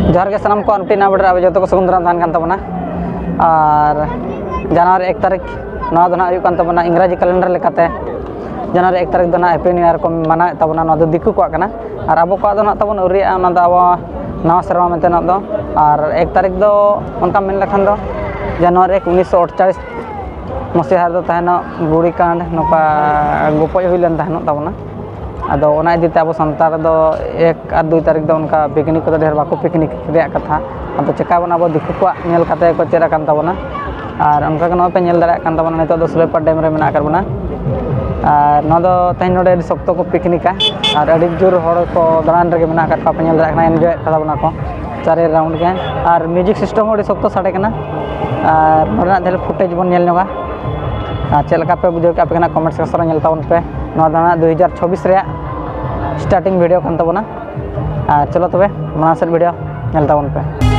जोहार के सामान को अपनी नाम अब जो को सगुन दाराम तहन कान तबना और जनवरी 1 तारीख नवा दो नाग कान तबना इंग्राजी कैलेंडर लेकाते जनवरी 1 तारीख दो ना हैप्पी न्यू ईयर को माना तबना नवा दो दिकु को kana और अब को दो ना तबन उरिया ना दो अब नवा सेरवा मेते ना दो और 1 तारीख दो उनका मेन लखन दो जनवरी 1948 मसीहा दो तहनो गुड़ी कांड नोका गोपय हुई लेन तहनो तबना अदो ओना इदीते अब संतार दो 1 और 2 तारीख दो उनका पिकनिक को ढेर बाको पिकनिक रे कथा अब चेकाबना अब दिकु को नेल कते को चेरा कान तबना और उनका के पे नेल दाड़ा कान तबना नितो दो सुलेपर डैम रे मेना करबना और ना दो तेन नोडे सख्त को पिकनिका और अड़ी जोर हड़ को दालान रे मेना कर पे नेल दाड़ा kana एंजॉय कदाबना को चारे राउंड के और म्यूजिक सिस्टम अड़ी सख्त साडे kana और नोडा ढेर फुटेज बन नेल नोगा चलका पे बुझे पे कमेंट सेक्शन में ताबन पे 2024 रे स्टार्टिंग वीडियो कान तबना चलो तबे मानसर वीडियो नेल ताबन पे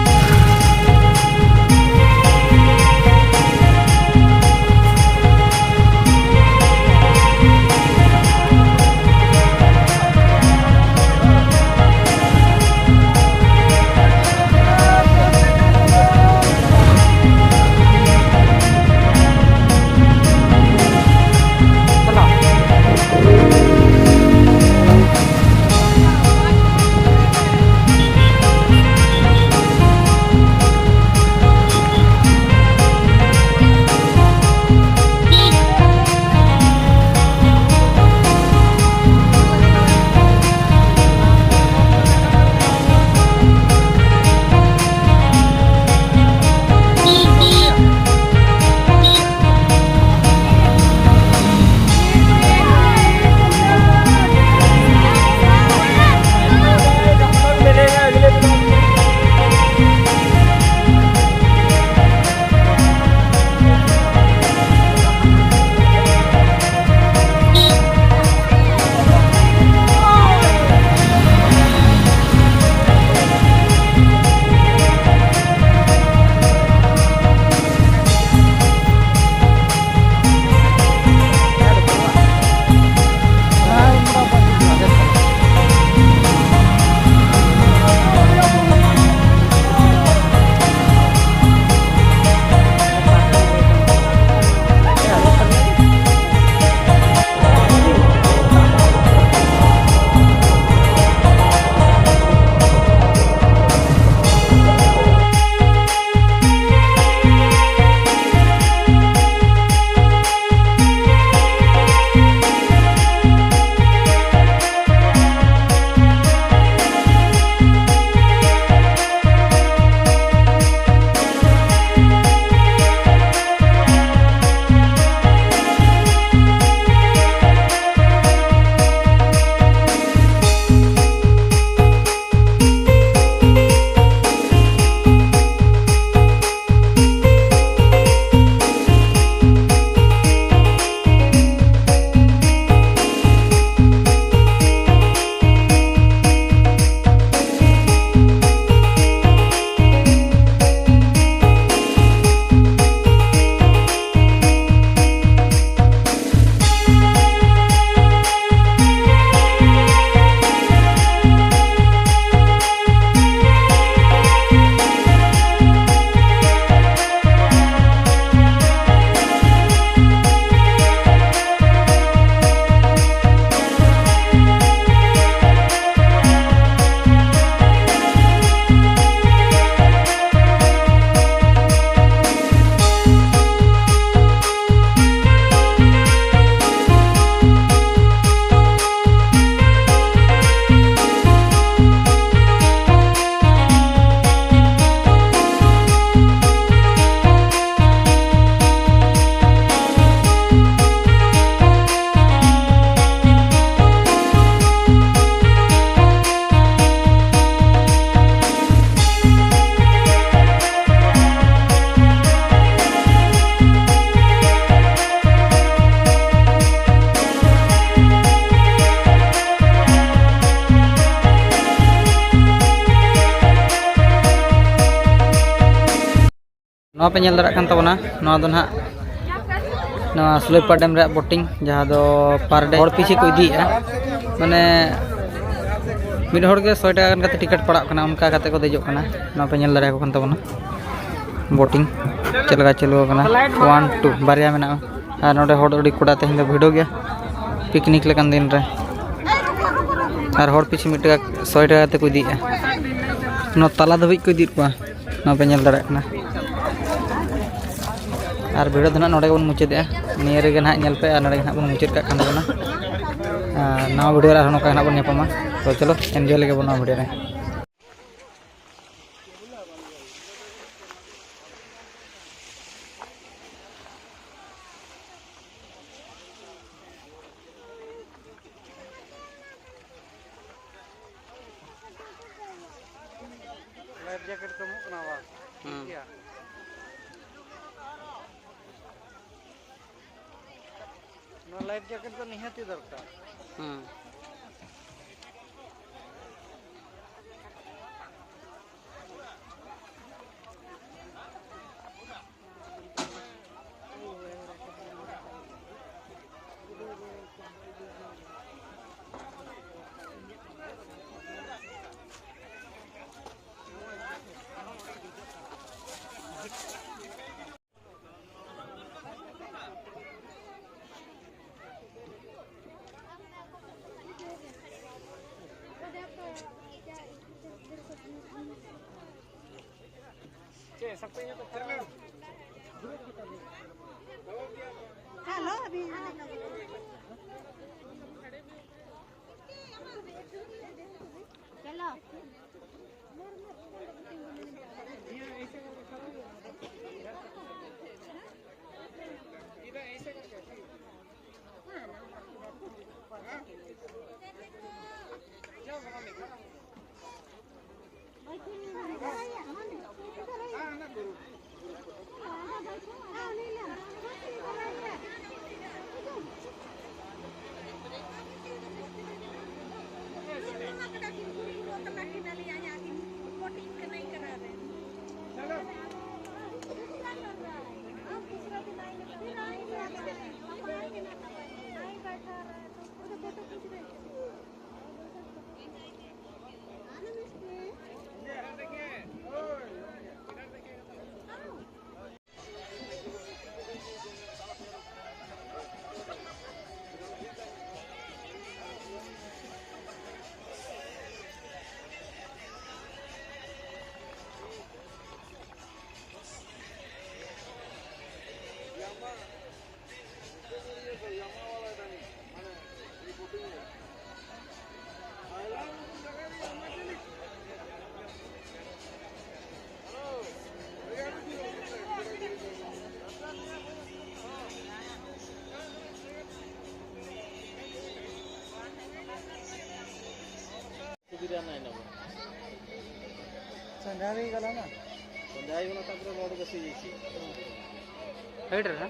पे नेल दाड़ा कान तबना ना सुलेपर डैम रे बोटिंग जहाँ दो पर डे और पीछे को इदी माने मिड हर के 100 टाका काते टिकट पड़ा कना उनका काते को देजो कना ना पे नेल दारे को कन तबना बोटिंग चलगा चलो कना 1 2 बारिया मेना और नोडे हर अडी कोडा तेहन दो भिडो गया पिकनिक लेकन दिन रे और हर पीछे मिड टाका 100 टाका ते को इदिया नो तला धबी को इदिर को ना पे नेल दारे कना और भिडो धना नोडे बन मुचादे निये रे ना नेल पे और नोडे ना बन मुचाद का खान दबना ना वीडियो रे नोका ना बन नेपमा तो चलो एंजॉय लगे बना वीडियो रे लाइफ जैकेट तो मुकना बा क्या नो लाइफ जैकेट तो निहाती दरकार हेलो अभी चलो संध्याई गला ना संध्याई गला तापर रोड बसी जाईची हेड रे